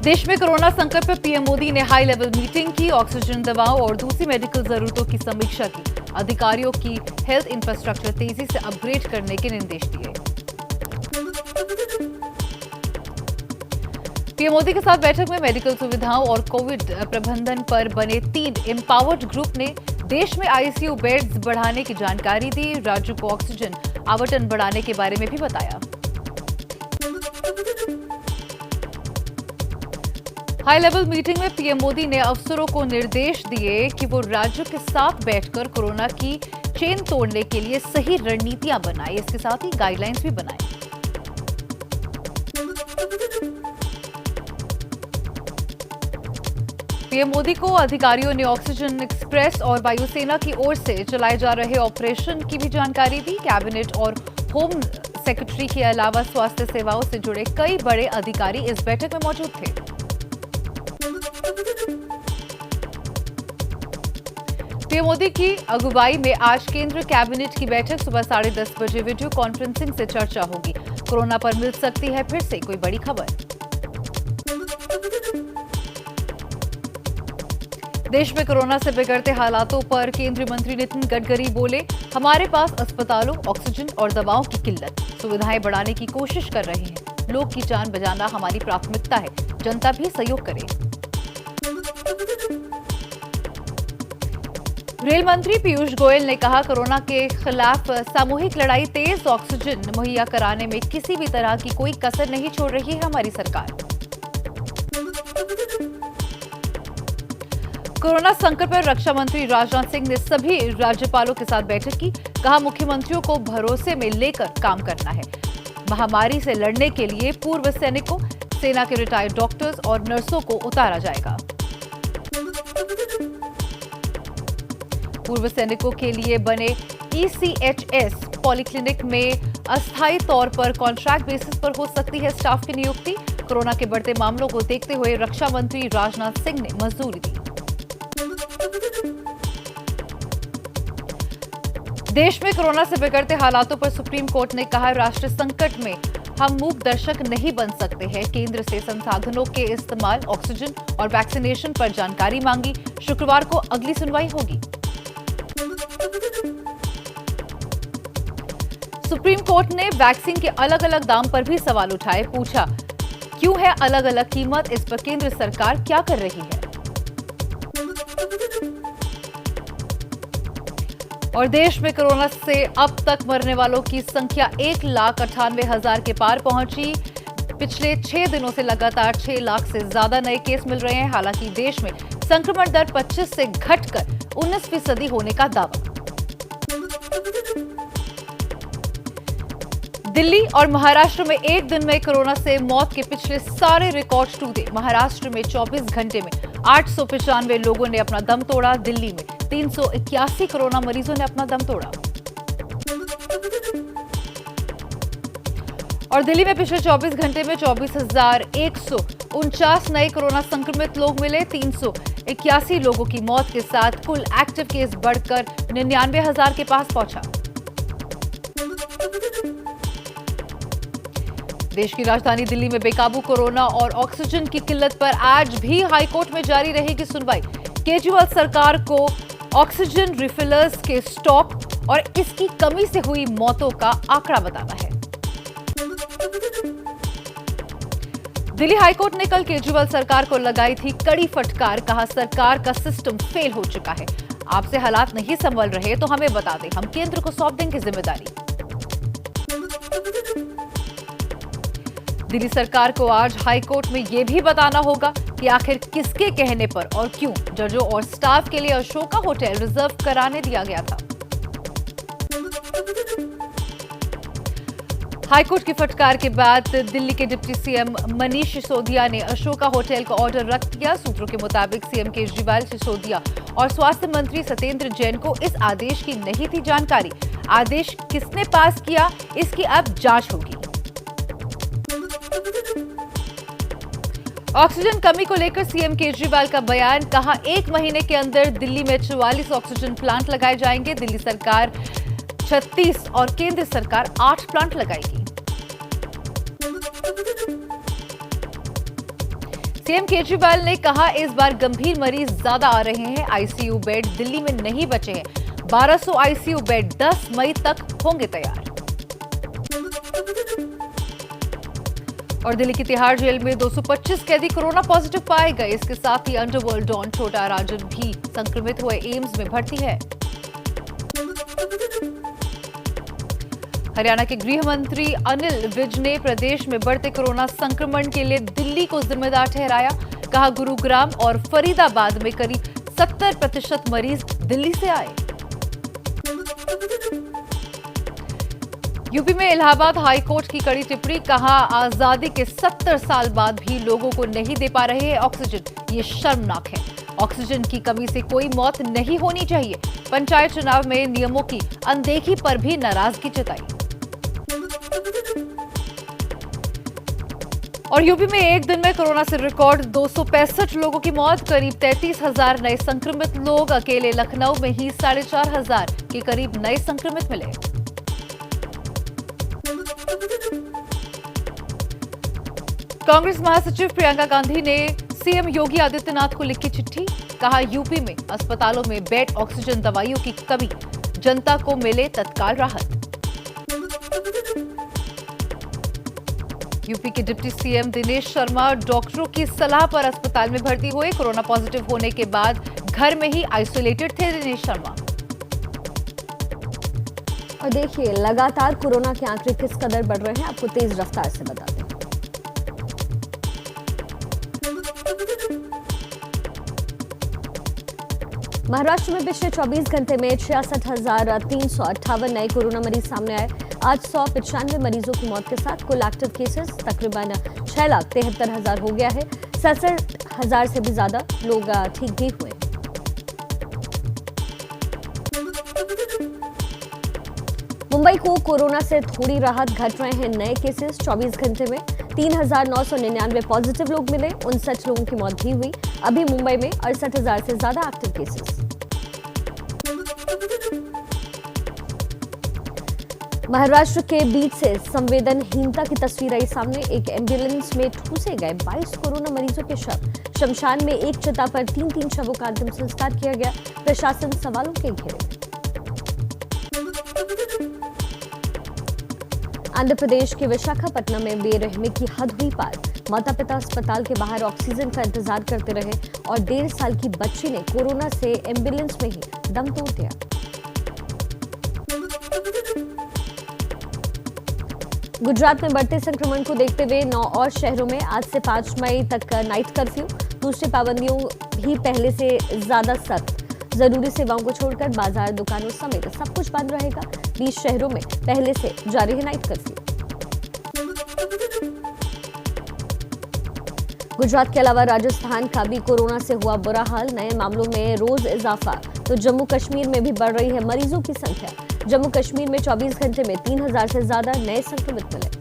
देश में कोरोना संकट पर पीएम मोदी ने हाई लेवल मीटिंग की। ऑक्सीजन, दवाओं और दूसरी मेडिकल जरूरतों की समीक्षा की। अधिकारियों की हेल्थ इंफ्रास्ट्रक्चर तेजी से अपग्रेड करने के निर्देश दिए। पीएम मोदी के साथ बैठक में मेडिकल सुविधाओं और कोविड प्रबंधन पर बने 3 एम्पावर्ड ग्रुप ने देश में आईसीयू बेड्स बढ़ाने की जानकारी दी। राज्यों को ऑक्सीजन आवंटन बढ़ाने के बारे में भी बताया। हाई लेवल मीटिंग में पीएम मोदी ने अफसरों को निर्देश दिए कि वो राज्यों के साथ बैठकर कोरोना की चेन तोड़ने के लिए सही रणनीतियां बनाएं। इसके साथ ही गाइडलाइंस भी बनाएं। पीएम मोदी को अधिकारियों ने ऑक्सीजन एक्सप्रेस और वायुसेना की ओर से चलाए जा रहे ऑपरेशन की भी जानकारी दी। कैबिनेट और होम सेक्रेटरी के अलावा स्वास्थ्य सेवाओं से जुड़े कई बड़े अधिकारी इस बैठक में मौजूद थे। पीएम मोदी की अगुवाई में आज केंद्र कैबिनेट की बैठक सुबह 10:30 बजे वीडियो कॉन्फ्रेंसिंग से चर्चा होगी। कोरोना पर मिल सकती है फिर से कोई बड़ी खबर। देश में कोरोना से बिगड़ते हालातों पर केंद्रीय मंत्री नितिन गडकरी बोले, हमारे पास अस्पतालों, ऑक्सीजन और दवाओं की किल्लत, सुविधाएं बढ़ाने की कोशिश कर रहे हैं। लोग की जान बचाना हमारी प्राथमिकता है, जनता भी सहयोग करे। रेल मंत्री पीयूष गोयल ने कहा, कोरोना के खिलाफ सामूहिक लड़ाई तेज। ऑक्सीजन मुहैया कराने में किसी भी तरह की कोई कसर नहीं छोड़ रही है हमारी सरकार। कोरोना संकट पर रक्षा मंत्री राजनाथ सिंह ने सभी राज्यपालों के साथ बैठक की। कहा, मुख्यमंत्रियों को भरोसे में लेकर काम करना है। महामारी से लड़ने के लिए पूर्व सैनिकों, सेना के रिटायर्ड डॉक्टर्स और नर्सों को उतारा जाएगा। पूर्व सैनिकों के लिए बने ECHS पॉलिक्लिनिक में अस्थायी तौर पर कॉन्ट्रैक्ट बेसिस पर हो सकती है स्टाफ की नियुक्ति। कोरोना के बढ़ते मामलों को देखते हुए रक्षा मंत्री राजनाथ सिंह ने मंजूरी दी। देश में कोरोना से बिगड़ते हालातों पर सुप्रीम कोर्ट ने कहा, राष्ट्रीय संकट में हम मूक दर्शक नहीं बन सकते हैं। केंद्र से संसाधनों के इस्तेमाल, ऑक्सीजन और वैक्सीनेशन पर जानकारी मांगी। शुक्रवार को अगली सुनवाई होगी। सुप्रीम कोर्ट ने वैक्सीन के अलग अलग दाम पर भी सवाल उठाए। पूछा, क्यों है अलग अलग कीमत? इस पर केंद्र सरकार क्या कर रही है? और देश में कोरोना से अब तक मरने वालों की संख्या 1,98,000 के पार पहुंची। पिछले 6 दिनों से लगातार 6 लाख से ज्यादा नए केस मिल रहे हैं। हालांकि देश में संक्रमण दर 25 से घटकर 19% होने का दावा। दिल्ली और महाराष्ट्र में एक दिन में कोरोना से मौत के पिछले सारे रिकॉर्ड टूटे। महाराष्ट्र में 24 घंटे में 895 लोगों ने अपना दम तोड़ा। दिल्ली में 381 कोरोना मरीजों ने अपना दम तोड़ा। और दिल्ली में पिछले 24 घंटे में 24,149 नए कोरोना संक्रमित लोग मिले। 381 लोगों की मौत के साथ कुल एक्टिव केस बढ़कर 99,000 के पास पहुंचा। देश की राजधानी दिल्ली में बेकाबू कोरोना और ऑक्सीजन की किल्लत पर आज भी हाईकोर्ट में जारी रहेगी सुनवाई। केजरीवाल सरकार को ऑक्सीजन रिफिलर्स के स्टॉक और इसकी कमी से हुई मौतों का आंकड़ा बताना है। दिल्ली हाईकोर्ट ने कल केजरीवाल सरकार को लगाई थी कड़ी फटकार। कहा, सरकार का सिस्टम फेल हो चुका है। आपसे हालात नहीं संभल रहे तो हमें बता दें, हम केंद्र को सौंप देंगे जिम्मेदारी। दिल्ली सरकार को आज हाईकोर्ट में यह भी बताना होगा कि आखिर किसके कहने पर और क्यों जजों और स्टाफ के लिए अशोका होटल रिजर्व कराने दिया गया था। हाईकोर्ट की फटकार के बाद दिल्ली के डिप्टी सीएम मनीष सिसोदिया ने अशोका होटल का ऑर्डर रख दिया। सूत्रों के मुताबिक सीएम केजरीवाल, सिसोदिया और स्वास्थ्य मंत्री सत्येंद्र जैन को इस आदेश की नहीं थी जानकारी। आदेश किसने पास किया, इसकी अब जांच होगी। ऑक्सीजन कमी को लेकर सीएम केजरीवाल का बयान। कहा, 1 महीने के अंदर दिल्ली में 44 ऑक्सीजन प्लांट लगाए जाएंगे। दिल्ली सरकार 36 और केंद्र सरकार 8 प्लांट लगाएगी। सीएम केजरीवाल ने कहा इस बार गंभीर मरीज ज्यादा आ रहे हैं, आईसीयू बेड दिल्ली में नहीं बचे हैं। 1200 आईसीयू बेड 10 मई तक होंगे तैयार। और दिल्ली की तिहाड़ जेल में 225 कैदी कोरोना पॉजिटिव पाए गए। इसके साथ ही अंडरवर्ल्ड डॉन छोटा राजन भी संक्रमित हुए, एम्स में भर्ती है। हरियाणा के गृह मंत्री अनिल विज ने प्रदेश में बढ़ते कोरोना संक्रमण के लिए दिल्ली को जिम्मेदार ठहराया। कहा गुरुग्राम और फरीदाबाद में करीब 70% मरीज दिल्ली से आए। यूपी में इलाहाबाद हाई कोर्ट की कड़ी टिप्पणी। कहा आजादी के 70 साल बाद भी लोगों को नहीं दे पा रहे हैं ऑक्सीजन, ये शर्मनाक है। ऑक्सीजन की कमी से कोई मौत नहीं होनी चाहिए। पंचायत चुनाव में नियमों की अनदेखी पर भी नाराजगी जताई। और यूपी में एक दिन में कोरोना से रिकॉर्ड 265 लोगों की मौत, करीब 33,000 नए संक्रमित लोग। अकेले लखनऊ में ही 4,500 के करीब नए संक्रमित मिले। कांग्रेस महासचिव प्रियंका गांधी ने सीएम योगी आदित्यनाथ को लिखी चिट्ठी। कहा यूपी में अस्पतालों में बेड, ऑक्सीजन, दवाइयों की कमी, जनता को मिले तत्काल राहत। यूपी के डिप्टी सीएम दिनेश शर्मा डॉक्टरों की सलाह पर अस्पताल में भर्ती हुए। कोरोना पॉजिटिव होने के बाद घर में ही आइसोलेटेड थे दिनेश शर्मा। और देखिए लगातार कोरोना के आंकड़े किस कदर बढ़ रहे हैं, आपको तेज रफ्तार से बताते हैं। महाराष्ट्र में पिछले 24 घंटे में 66,358 नए कोरोना मरीज सामने आए। आज 195 मरीजों की मौत के साथ कुल एक्टिव केसेस तकरीबन 6,73,000 हो गया है। 67,000 से भी ज्यादा लोग ठीक भी हुए। मुंबई को कोरोना से थोड़ी राहत, घट रहे हैं नए केसेस। 24 घंटे में 3,999 पॉजिटिव लोग मिले, 59 लोगों की मौत भी हुई। अभी मुंबई में 68,000 से ज्यादा एक्टिव केसेस। महाराष्ट्र के बीच से संवेदनहीनता की तस्वीर आई सामने। एक एम्बुलेंस में ठूसे गए 22 कोरोना मरीजों के शव। शमशान में एक चिता पर 3 शवों का अंतिम संस्कार किया गया। प्रशासन सवालों के घेरे में। आंध्र प्रदेश के विशाखापट्टनम में बेरहमी की हद हुई पार। माता पिता अस्पताल के बाहर ऑक्सीजन का इंतजार करते रहे और 1.5 साल की बच्ची ने कोरोना से एम्बुलेंस में ही दम तोड़ दिया। गुजरात में बढ़ते संक्रमण को देखते हुए 9 और शहरों में आज से 5 मई तक नाइट कर्फ्यू। दूसरी पाबंदियों भी पहले से ज्यादा सख्त। जरूरी सेवाओं को छोड़कर बाजार, दुकानों समेत सब कुछ बंद रहेगा। 20 शहरों में पहले से जारी है नाइट कर्फ्यू। गुजरात के अलावा राजस्थान का भी कोरोना से हुआ बुरा हाल। नए मामलों में रोज इजाफा, तो जम्मू कश्मीर में भी बढ़ रही है मरीजों की संख्या। जम्मू कश्मीर में 24 घंटे में 3,000 से ज्यादा नए संक्रमित मिले।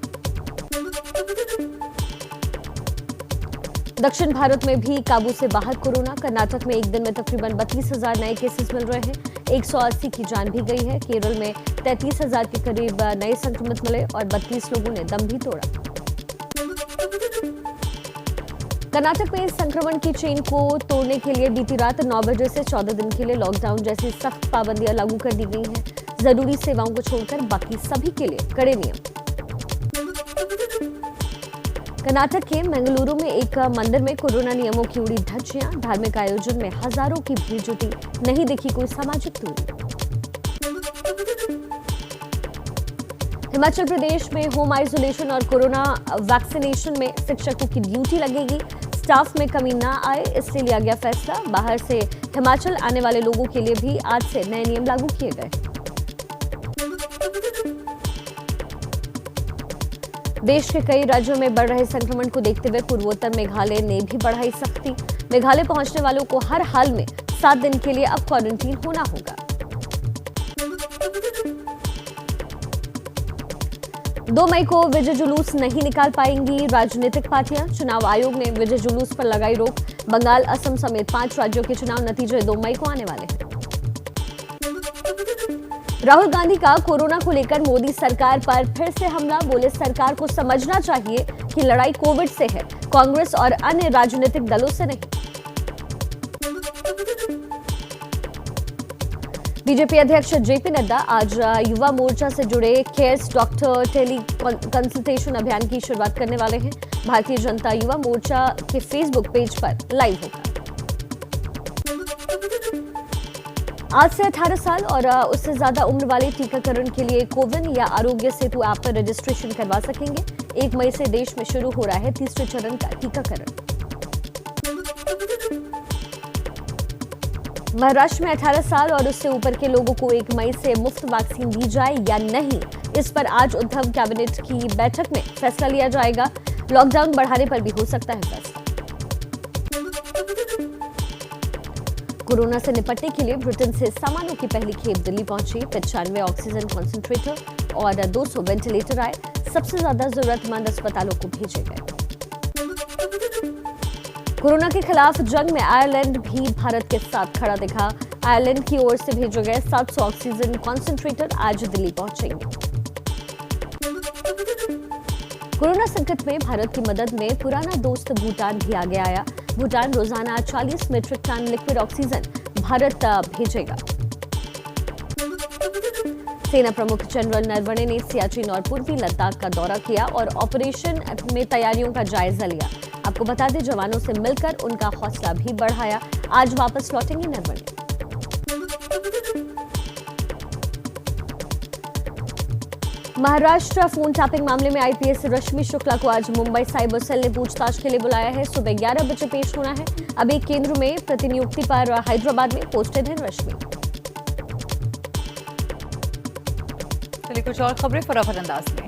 दक्षिण भारत में भी काबू से बाहर कोरोना। कर्नाटक में एक दिन में तकरीबन 32,000 नए केसेस मिल रहे हैं। 180 की जान भी गई है। केरल में 33,000 के करीब नए संक्रमित मिले और 32 लोगों ने दम भी तोड़ा। कर्नाटक में इस संक्रमण की चेन को तोड़ने के लिए बीती रात 9 बजे से 14 दिन के लिए लॉकडाउन जैसी सख्त पाबंदियां लागू कर दी गई हैं। जरूरी सेवाओं को छोड़कर बाकी सभी के लिए कड़े नियम। कर्नाटक के मंगलुरु में एक मंदिर में कोरोना नियमों की उड़ी धज्जियां। धार्मिक आयोजन में हजारों की भीड़ जुटी, नहीं दिखी कोई सामाजिक दूरी। हिमाचल प्रदेश में होम आइसोलेशन और कोरोना वैक्सीनेशन में शिक्षकों की ड्यूटी लगेगी। स्टाफ में कमी ना आए, इससे लिया गया फैसला। बाहर से हिमाचल आने वाले लोगों के लिए भी आज से नए नियम लागू किए गए। देश के कई राज्यों में बढ़ रहे संक्रमण को देखते हुए पूर्वोत्तर मेघालय ने भी बढ़ाई सख्ती। मेघालय पहुंचने वालों को हर हाल में 7 दिन के लिए अब क्वारंटीन होना होगा। 2 मई को विजय जुलूस नहीं निकाल पाएंगी राजनीतिक पार्टियां। चुनाव आयोग ने विजय जुलूस पर लगाई रोक। बंगाल, असम समेत 5 राज्यों के चुनाव नतीजे 2 मई को आने वाले हैं। राहुल गांधी का कोरोना को लेकर मोदी सरकार पर फिर से हमला। बोले सरकार को समझना चाहिए कि लड़ाई कोविड से है, कांग्रेस और अन्य राजनीतिक दलों से नहीं। बीजेपी अध्यक्ष जेपी नड्डा आज युवा मोर्चा से जुड़े केयर्स डॉक्टर टेली कंसल्टेशन अभियान की शुरुआत करने वाले हैं। भारतीय जनता युवा मोर्चा के फेसबुक पेज पर लाइव होगा। आज से 18 साल और उससे ज्यादा उम्र वाले टीकाकरण के लिए कोविन या आरोग्य सेतु ऐप पर रजिस्ट्रेशन करवा सकेंगे। 1 मई से देश में शुरू हो रहा है तीसरे चरण का टीकाकरण। महाराष्ट्र में 18 साल और उससे ऊपर के लोगों को 1 मई से मुफ्त वैक्सीन दी जाए या नहीं, इस पर आज उद्धव कैबिनेट की बैठक में फैसला लिया जाएगा। लॉकडाउन बढ़ाने पर भी हो सकता है फैसला। कोरोना से निपटने के लिए ब्रिटेन से सामानों की पहली खेप दिल्ली पहुंची। 95 ऑक्सीजन कॉन्सेंट्रेटर और 200 वेंटिलेटर आए। सबसे ज्यादा जरूरतमंद अस्पतालों को भेजे गए। कोरोना के खिलाफ जंग में आयरलैंड भी भारत के साथ खड़ा दिखा। आयरलैंड की ओर से भेजे गए 700 ऑक्सीजन कॉन्सेंट्रेटर आज दिल्ली पहुंचेंगे। कोरोना संकट में भारत की मदद में पुराना दोस्त भूटान भी आगे आया। भूटान रोजाना 40 metric ton liquid oxygen Bharat भेजेगा। सेना प्रमुख जनरल नरवणे ने सियाचिन और पूर्वी लद्दाख का दौरा किया और ऑपरेशन में तैयारियों का जायजा लिया। आपको बता दें, जवानों से मिलकर उनका हौसला भी बढ़ाया। आज वापस लौटेंगे नरवणे। महाराष्ट्र फोन टैपिंग मामले में आईपीएस रश्मि शुक्ला को आज मुंबई साइबर सेल ने पूछताछ के लिए बुलाया है। सुबह 11 बजे पेश होना है। अब एक केंद्र में प्रतिनियुक्ति पर हैदराबाद में पोस्टेड है रश्मि। चलिए कुछ और खबरें फटाफट अंदाज में।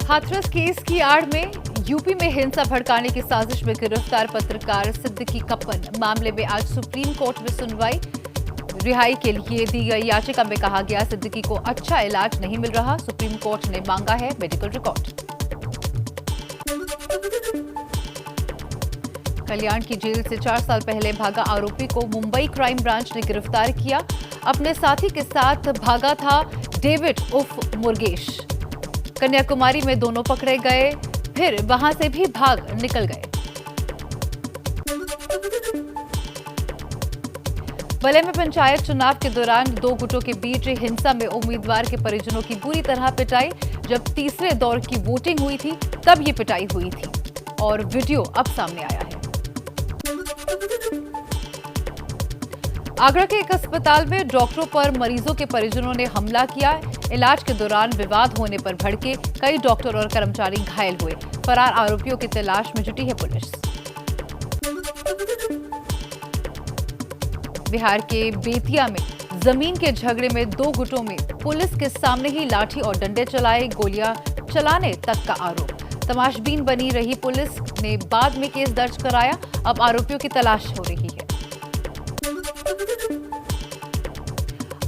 हाथरस केस की आड़ में यूपी में हिंसा भड़काने की साजिश में गिरफ्तार पत्रकार सिद्दीकी कप्पन मामले में आज सुप्रीम कोर्ट में सुनवाई। रिहाई के लिए दी गई याचिका में कहा गया सिद्दीकी को अच्छा इलाज नहीं मिल रहा। सुप्रीम कोर्ट ने मांगा है मेडिकल रिकॉर्ड। कल्याण की जेल से 4 साल पहले भागा आरोपी को मुंबई क्राइम ब्रांच ने गिरफ्तार किया। अपने साथी के साथ भागा था डेविड उर्फ मुर्गेश। कन्याकुमारी में दोनों पकड़े गए, फिर वहां से भी भाग निकल गए। बले में पंचायत चुनाव के दौरान 2 गुटों के बीच हिंसा में उम्मीदवार के परिजनों की बुरी तरह पिटाई। जब तीसरे दौर की वोटिंग हुई थी तब ये पिटाई हुई थी और वीडियो अब सामने आया है। आगरा के एक अस्पताल में डॉक्टरों पर मरीजों के परिजनों ने हमला किया। इलाज के दौरान विवाद होने पर भड़के कई डॉक्टर और कर्मचारी घायल हुए। फरार आरोपियों की तलाश में जुटी है पुलिस। बिहार के बेतिया में जमीन के झगड़े में 2 गुटों में पुलिस के सामने ही लाठी और डंडे चलाए, गोलियां चलाने तक का आरोप। तमाशबीन बनी रही पुलिस ने बाद में केस दर्ज कराया। अब आरोपियों की तलाश हो रही है।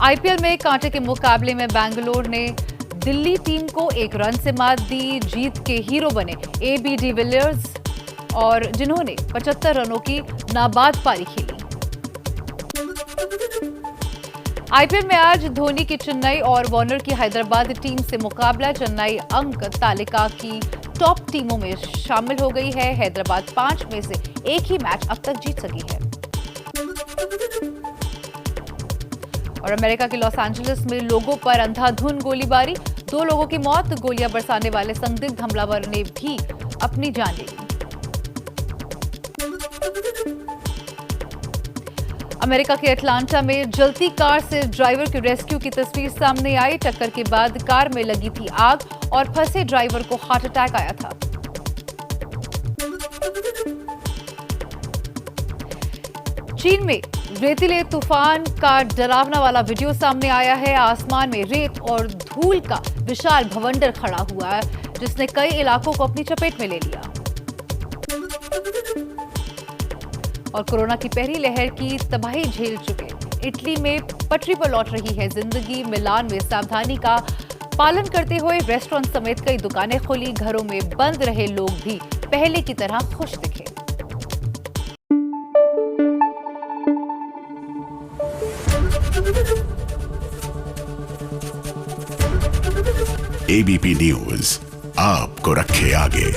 आईपीएल में कांटे के मुकाबले में बेंगलोर ने दिल्ली टीम को 1 रन से मात दी। जीत के हीरो बने एबी डिविलियर्स और जिन्होंने 75 रनों की नाबाद पारी खेली। आईपीएल में आज धोनी की चेन्नई और वार्नर की हैदराबाद टीम से मुकाबला। चेन्नई अंक तालिका की टॉप टीमों में शामिल हो गई है। हैदराबाद 5 में से 1 ही मैच अब तक जीत सकी है। और अमेरिका के लॉस एंजलिस में लोगों पर अंधाधुंध गोलीबारी। 2 लोगों की मौत। गोलियां बरसाने वाले संदिग्ध हमलावर ने भी अपनी जान ले ली। अमेरिका के अटलांटा में जलती कार से ड्राइवर के रेस्क्यू की तस्वीर सामने आई। टक्कर के बाद कार में लगी थी आग और फंसे ड्राइवर को हार्ट अटैक आया था। चीन में रेतीले तूफान का डरावना वाला वीडियो सामने आया है। आसमान में रेत और धूल का विशाल भवंडर खड़ा हुआ है, जिसने कई इलाकों को अपनी चपेट में ले लिया। और कोरोना की पहली लहर की तबाही झेल चुके इटली में पटरी पर लौट रही है जिंदगी। मिलान में सावधानी का पालन करते हुए रेस्टोरेंट समेत कई दुकानें खुली। घरों में बंद रहे लोग भी पहले की तरह खुश दिखे। एबीपी न्यूज आपको रखे आगे।